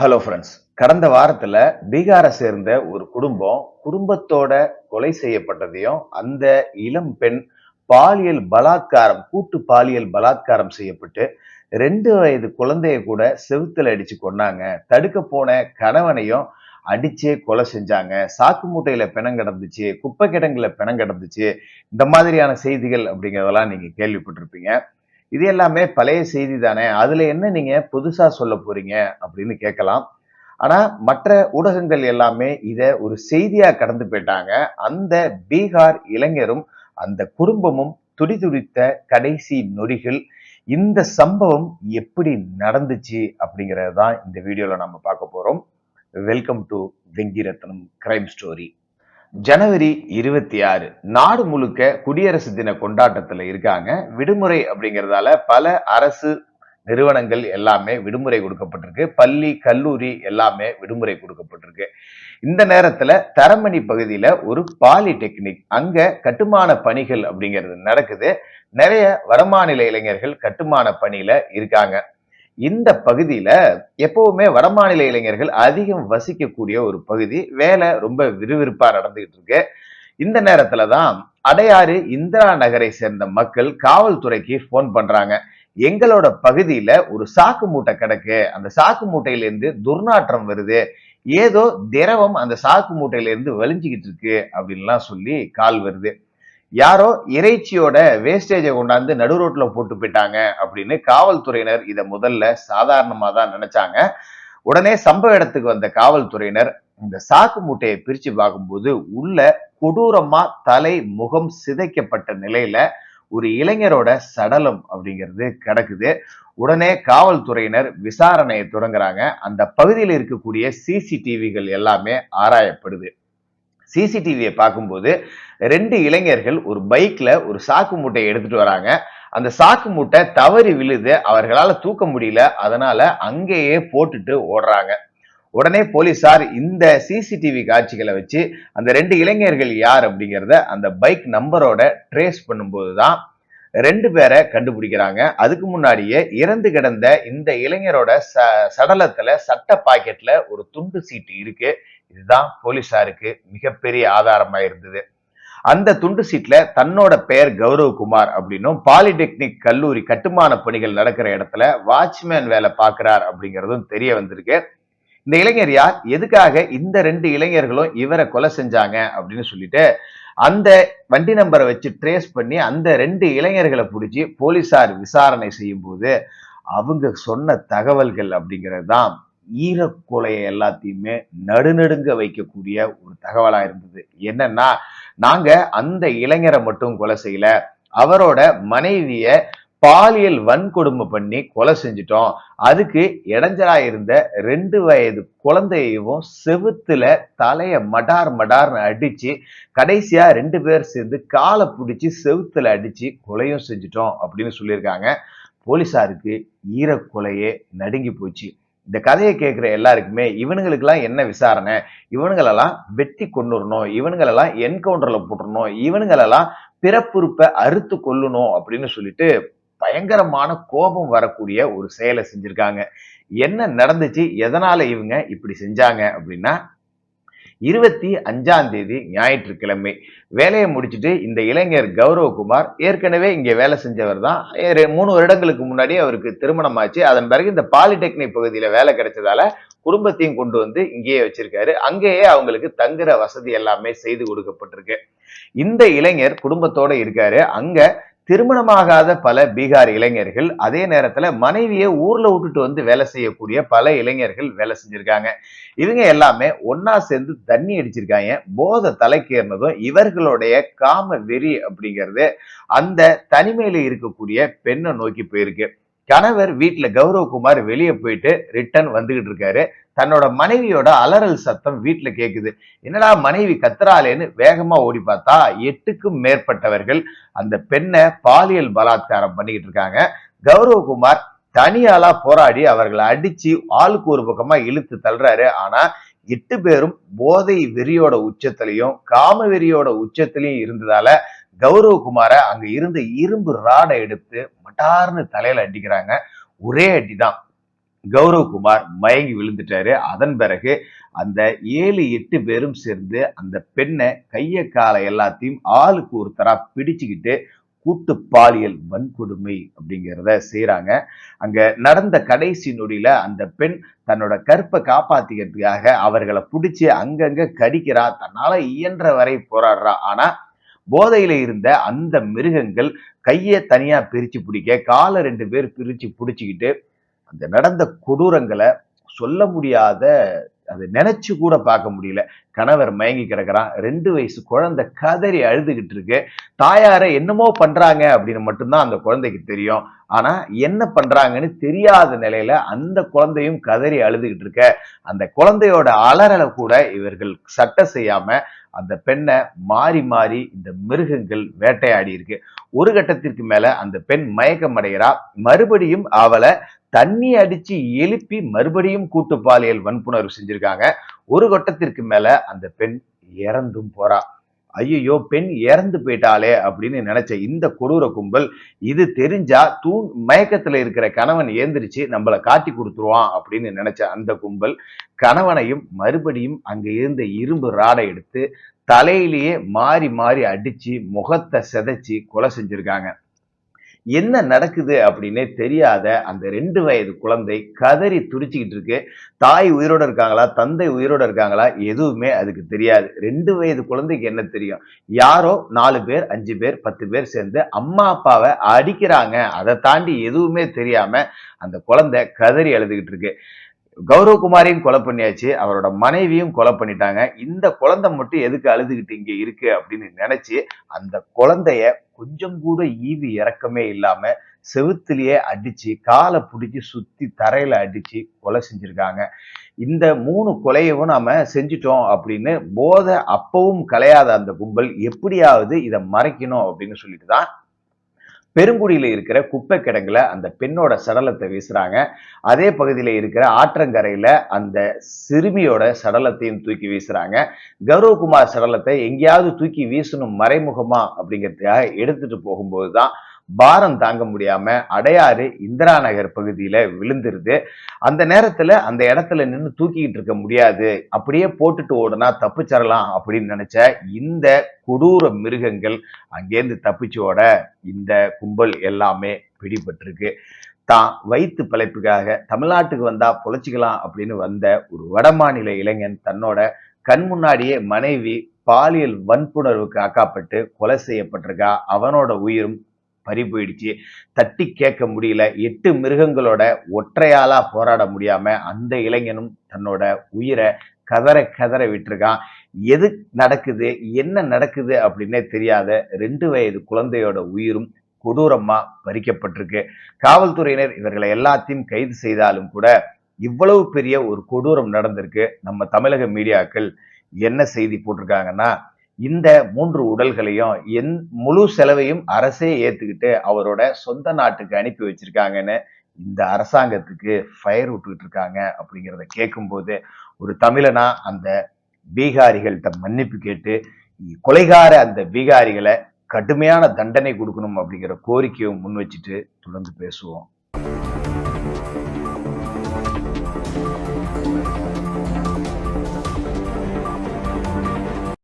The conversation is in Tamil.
Hello friends. கடந்த வாரத்துல பீகாரை சேர்ந்த ஒரு குடும்பத்தோட கொலை செய்யப்பட்டதையும், அந்த இளம் பெண் கூட்டு பாலியல் பலாத்காரம் செய்யப்பட்டு 2 வயது குழந்தைய கூட செவுத்துல அடிச்சு கொன்னாங்க. தடுக்க போன கணவனையும் அடிச்சே கொலை செஞ்சாங்க. சாக்கு மூட்டையில பிணம் கிடந்துச்சு, குப்பை கிடங்குல பிணம் கிடந்துச்சு. இந்த மாதிரியான செய்திகள் அப்படிங்கிறதெல்லாம் நீங்க கேள்விப்பட்டிருப்பீங்க. இது எல்லாமே பழைய செய்தி தானே. அதுல என்ன நீங்க புதுசா சொல்ல போறீங்க அப்படின்னு கேட்கலாம். ஆனா மற்ற ஊடகங்கள் எல்லாமே இத ஒரு செய்தியா கடந்து போயிட்டாங்க. அந்த பீகார் இளைஞரும் அந்த குடும்பமும் துடிதுடித்த கடைசி நொடிகள். இந்த சம்பவம் எப்படி நடந்துச்சு அப்படிங்கறது தான் இந்த வீடியோல நம்ம பார்க்க போறோம். Welcome to Vengirathnam crime story. ஜனவரி 26 நாடு முழுக்க குடியரசு தின கொண்டாட்டத்துல இருக்காங்க. விடுமுறை அப்படிங்கறதால பல அரசு நிறுவனங்கள் எல்லாமே விடுமுறை கொடுக்கப்பட்டிருக்கு. பள்ளி கல்லூரி எல்லாமே விடுமுறை கொடுக்கப்பட்டிருக்கு. இந்த நேரத்துல தரமணி பகுதியில ஒரு பாலிடெக்னிக், அங்க கட்டுமான பணிகள் அப்படிங்கிறது நடக்குது. நிறைய வடமாநில இளைஞர்கள் கட்டுமான பணியில இருக்காங்க. இந்த பகுதியில எப்பவுமே வடமாநில இளைஞர்கள் அதிகம் வசிக்கக்கூடிய ஒரு பகுதி. வேலை ரொம்ப விறுவிறுப்பா நடந்துகிட்டு இருக்கு. இந்த நேரத்துலதான் அடையாறு இந்திரா நகரை சேர்ந்த மக்கள் காவல்துறைக்கு போன் பண்றாங்க. எங்களோட பகுதியில ஒரு சாக்கு மூட்டை கிடக்கு, அந்த சாக்கு மூட்டையில இருந்து துர்நாற்றம் வருது, ஏதோ திரவம் அந்த சாக்கு மூட்டையில இருந்து வலிஞ்சுகிட்டு இருக்கு அப்படின்லாம் சொல்லி கால் வருது. யாரோ இறைச்சியோட வேஸ்டேஜை கொண்டாந்து நடு ரோட்ல போட்டு போயிட்டாங்க அப்படின்னு காவல்துறையினர் இதை முதல்ல சாதாரணமா தான் நினைச்சாங்க. உடனே சம்பவ இடத்துக்கு வந்த காவல்துறையினர் இந்த சாக்கு மூட்டையை பிரிச்சு பார்க்கும்போது உள்ள கொடூரமா தலை முகம் சிதைக்கப்பட்ட நிலையில ஒரு இளைஞரோட சடலம் அப்படிங்கிறது கிடக்குது. உடனே காவல்துறையினர் விசாரணையை தொடங்குறாங்க. அந்த பகுதியில் இருக்கக்கூடிய சிசிடிவிகள் எல்லாமே ஆராயப்படுது. சிசிடிவியை பார்க்கும்போது 2 இளைஞர்கள் ஒரு பைக்ல ஒரு சாக்கு மூட்டையை எடுத்துட்டு வராங்க. அந்த சாக்கு மூட்டை தவறி விழுது, அவர்களால தூக்க முடியல, அதனால அங்கேயே போட்டுட்டு ஓடுறாங்க. உடனே போலீசார் இந்த சிசிடிவி காட்சிகளை வச்சு அந்த 2 இளைஞர்கள் யார் அப்படிங்கிறத அந்த பைக் நம்பரோட ட்ரேஸ் பண்ணும்போதுதான் 2 பேரை கண்டுபிடிக்கிறாங்க. அதுக்கு முன்னாடியே இறந்து கிடந்த இந்த இளைஞரோட சடலத்துல சட்ட பாக்கெட்ல ஒரு துண்டு சீட்டு இருக்கு. இதுதான் போலீசாருக்கு மிகப்பெரிய ஆதாரமா இருந்தது. அந்த துண்டு சீட்ல தன்னோட பெயர் கௌரவ்குமார் அப்படின்னும், பாலிடெக்னிக் கல்லூரி கட்டுமான பணிகள் நடக்கிற இடத்துல வாட்ச்மேன் வேலை பார்க்கிறார் அப்படிங்கிறதும் தெரிய வந்திருக்கு. இந்த இளைஞர் யார், எதுக்காக இந்த 2 இளைஞர்களும் இவரை கொலை செஞ்சாங்க அப்படின்னு சொல்லிட்டு அந்த வண்டி நம்பரை வச்சு ட்ரேஸ் பண்ணி அந்த 2 இளைஞர்களை பிடிச்சி போலீசார் விசாரணை செய்யும் போது அவங்க சொன்ன தகவல்கள் அப்படிங்கிறது தான் ஈரக்கொலையை எல்லாத்தையுமே நடுநடுங்க வைக்கக்கூடிய ஒரு தகவலா இருந்தது. என்னன்னா, நாங்க அந்த இளைஞரை மட்டும் கொலை செய்யல, அவரோட மனைவிய பாலியல் வன்கொடுமை பண்ணி கொலை செஞ்சிட்டோம். அதுக்கு இடைஞ்சலா இருந்த 2 வயது குழந்தையவும் செவுத்துல தலைய மடார் மடார்னு அடிச்சு, கடைசியா 2 பேர் சேர்ந்து காலை பிடிச்சி செவுத்துல அடிச்சு கொலையும் செஞ்சிட்டோம் அப்படின்னு சொல்லியிருக்காங்க. போலீசாருக்கு ஈரக்கொலையே நடுங்கி போச்சு. இந்த கதையை கேட்கிற எல்லாருக்குமே இவனுங்களுக்கெல்லாம் என்ன விசாரணை, இவனுங்களெல்லாம் வெட்டி கொண்டுறணும், இவனுங்களெல்லாம் என்கவுண்டர்ல போட்டுறணும், இவனுங்களெல்லாம் பிறப்புறுப்பை அறுத்து கொல்லணும் அப்படின்னு சொல்லிட்டு பயங்கரமான கோபம் வரக்கூடிய ஒரு செயலை செஞ்சிருக்காங்க. என்ன நடந்துச்சு, எதனால இவங்க இப்படி செஞ்சாங்க அப்படின்னா, 25ஆம் தேதி ஞாயிற்றுக்கிழமை வேலையை முடிச்சுட்டு இந்த இளைஞர் கௌரவகுமார் ஏற்கனவே இங்க வேலை செஞ்சவர் தான். 3 வருடங்களுக்கு முன்னாடி அவருக்கு திருமணம் ஆச்சு. அதன் பிறகு இந்த பாலிடெக்னிக் பகுதியில வேலை கிடைச்சதால குடும்பத்தையும் கொண்டு வந்து இங்கேயே வச்சிருக்காரு. அங்கேயே அவங்களுக்கு தங்குற வசதி எல்லாமே செய்து கொடுக்கப்பட்டிருக்கு. இந்த இளைஞர் குடும்பத்தோட இருக்காரு. அங்க திருமணமாகாத பல பீகார் இளைஞர்கள், அதே நேரத்துல மனைவியை ஊர்ல விட்டுட்டு வந்து வேலை செய்யக்கூடிய பல இளைஞர்கள் வேலை செஞ்சிருக்காங்க. இவங்க எல்லாமே ஒன்னா சேர்ந்து தண்ணி அடிச்சிருக்காங்க. போதை தலைக்கேறினதும் இவர்களுடைய காம வெறி அப்படிங்கிறது அந்த தனிமையில இருக்கக்கூடிய பெண்ணை நோக்கி போயிருக்கு. கணவர் வீட்டுல கௌரவகுமார் வெளியே போயிட்டு ரிட்டர்ன் வந்துகிட்டு இருக்காரு. தன்னோட மனைவியோட அலறல் சத்தம் வீட்டுல கேக்குது. என்னடா மனைவி கத்துறாளேன்னு வேகமா ஓடி பார்த்தா 8க்கும் மேற்பட்டவர்கள் அந்த பெண்ணை பாலியல் பலாத்காரம் பண்ணிக்கிட்டு இருக்காங்க. கௌரவகுமார் தனியாளா போராடி அவர்களை அடிச்சு ஆளுக்கு ஒரு பக்கமா இழுத்து தள்ளுறாரு. ஆனா 8 பேரும் போதை வெறியோட உச்சத்திலையும் காம வெறியோட உச்சத்திலையும் இருந்ததால கௌரவகுமார அங்க இருந்த இரும்பு ராடை எடுத்து மட்டார்னு தலையில அடிக்கிறாங்க. ஒரே அடிதான். கௌரவ்குமார் மயங்கி விழுந்துட்டாரு. அதன் பிறகு அந்த 7, 8 பேரும் சேர்ந்து அந்த பெண்ணை கைய காலை எல்லாத்தையும் ஆளுக்கு ஒருத்தரா பிடிச்சுக்கிட்டு கூட்டு பாலியல் வன்கொடுமை அப்படிங்கிறத செய்யறாங்க. அங்க நடந்த கடைசி நொடியில அந்த பெண் தன்னோட கற்பை காப்பாத்திக்கிறதுக்காக அவர்களை பிடிச்சி அங்கங்க கடிக்கிறா, தன்னால இயன்ற வரை போராடுறா. ஆனா போதையில இருந்த அந்த மிருகங்கள் கைய தனியா பிரிச்சு பிடிக்க, காலை 2 பேர் பிரிச்சு பிடிச்சுக்கிட்டு அந்த நடந்த கொடூரங்களை சொல்ல முடியாத, அதை நினைச்சு கூட பார்க்க முடியல. கணவர் மயங்கி கிடக்குறான், 2 வயசு குழந்தை கதறி அழுதுகிட்டு இருக்கு. தாயார என்னமோ பண்றாங்க அப்படின்னு மட்டும்தான் அந்த குழந்தைக்கு தெரியும். ஆனா என்ன பண்றாங்கன்னு தெரியாத நிலையில அந்த குழந்தையும் கதறி அழுதுகிட்டு இருக்க, அந்த குழந்தையோட அலறலை கூட இவர்கள் சட்டை செய்யாம அந்த பெண்ணை மாறி மாறி இந்த மிருகங்கள் வேட்டையாடி இருக்கு. ஒரு கட்டத்திற்கு மேல அந்த பெண் மயக்கம் அடைகிறா. மறுபடியும் அவளை தண்ணி அடிச்சு எழுப்பி மறுபடியும் கூட்டு பாலியல் வன்புணர்வு செஞ்சிருக்காங்க. ஒரு கட்டத்திற்கு மேல அந்த பெண் இறந்தும் போறா. ஐயோ, பெண் இறந்து போயிட்டாளே அப்படின்னு நினைச்ச இந்த கொடூர கும்பல், இது தெரிஞ்சா மயக்கத்துல இருக்கிற கணவன் ஏந்திரிச்சு நம்மளை காட்டி கொடுத்துருவான் அப்படின்னு நினைச்ச அந்த கும்பல் கணவனையும் மறுபடியும் அங்க இருந்த இரும்பு ராடை எடுத்து தலையிலேயே மாறி மாறி அடிச்சு முகத்தை சிதைச்சு கொலை செஞ்சிருக்காங்க. என்ன நடக்குது அப்படின்னே தெரியாத அந்த 2 வயது குழந்தை கதறி துடிச்சுக்கிட்டு இருக்கு. தாய் உயிரோட இருக்காங்களா, தந்தை உயிரோட இருக்காங்களா, எதுவுமே அதுக்கு தெரியாது. 2 வயது குழந்தைக்கு என்ன தெரியும்? யாரோ 4 பேர், 5 பேர், 10 பேர் சேர்ந்து அம்மா அப்பாவை அடிக்கிறாங்க. அதை தாண்டி எதுவுமே தெரியாம அந்த குழந்தை கதறி அழுதுகிட்டு இருக்கு. கௌரவகுமாரையும் கொலை பண்ணியாச்சு, அவரோட மனைவியும் கொலை பண்ணிட்டாங்க. இந்த குழந்தை மட்டும் எதுக்கு அழுதுகிட்டு இங்க இருக்கு அப்படின்னு நினைச்சு அந்த குழந்தைய கொஞ்சம் கூட ஈவு இறக்கமே இல்லாம செவுத்திலேயே அடிச்சு, காலை பிடிச்சி சுத்தி தரையில அடிச்சு கொலை செஞ்சிருக்காங்க. இந்த 3 கொலையவும் நாம செஞ்சுட்டோம் அப்படின்னு போதை அப்பவும் கலையாத அந்த கும்பல் எப்படியாவது இதை மறைக்கணும் அப்படின்னு சொல்லிட்டு தான் பெருங்குடியில இருக்கிற குப்பை கிடங்குல அந்த பெண்ணோட சடலத்தை வீசுறாங்க. அதே பகுதியில இருக்கிற ஆற்றங்கரையில அந்த சிறுமியோட சடலத்தையும் தூக்கி வீசுறாங்க. கௌரவகுமார் சடலத்தை எங்கேயாவது தூக்கி வீசணும் மறைமுகமா அப்படிங்கிறதுக்காக எடுத்துட்டு போகும்போதுதான் பாரம் தாங்க முடியாம அடையாறு இந்திரா நகர் பகுதியில விழுந்துருது. அந்த நேரத்துல அந்த இடத்துல நின்று தூக்கிக்கிட்டு இருக்க முடியாது, அப்படியே போட்டுட்டு ஓடுனா தப்பிச்சிடலாம் அப்படின்னு நினைச்ச இந்த கொடூர மிருகங்கள் அங்கேருந்து தப்பிச்சு ஓட இந்த கும்பல் எல்லாமே பிடிபட்டிருக்கு. தான் வயிற்று பிழைப்புக்காக தமிழ்நாட்டுக்கு வந்தா பொழைச்சிக்கலாம் அப்படின்னு வந்த ஒரு வடமாநில இளைஞன் தன்னோட கண் முன்னாடியே மனைவி பாலியல் வன்புணர்வுக்கு ஆக்கப்பட்டு கொலை செய்யப்பட்டிருக்கா. அவனோட உயிரும் பறி போயிடுச்சு. தட்டி கேட்க முடியல. 8 மிருகங்களோட ஒற்றையாளா போராட முடியாம அந்த இளைஞனும் தன்னோட உயிரை கதற கதற விட்டுருக்கான். எது நடக்குது, என்ன நடக்குது அப்படின்னே தெரியாத 2 வயது குழந்தையோட உயிரும் கொடூரமா பறிக்கப்பட்டிருக்கு. காவல்துறையினர் இவர்களை எல்லாத்தையும் கைது செய்தாலும் கூட இவ்வளவு பெரிய ஒரு கொடூரம் நடந்திருக்கு. நம்ம தமிழக மீடியாக்கள் என்ன செய்தி போட்டிருக்காங்கன்னா, இந்த 3 உடல்களையும் முழு செலவையும் அரசே ஏத்துக்கிட்டு அவரோட சொந்த நாட்டுக்கு அனுப்பி வச்சிருக்காங்கன்னு இந்த அரசாங்கத்துக்கு ஃபயர் விட்டுக்கிட்டு இருக்காங்க. அப்படிங்கிறத கேட்கும்போது ஒரு தமிழனா அந்த பீகாரிகள்கிட்ட மன்னிப்பு கேட்டு கொலைகார அந்த பீகாரிகளை கடுமையான தண்டனை கொடுக்கணும் அப்படிங்கிற கோரிக்கையும் முன் வச்சுட்டு தொடர்ந்து பேசுவோம்.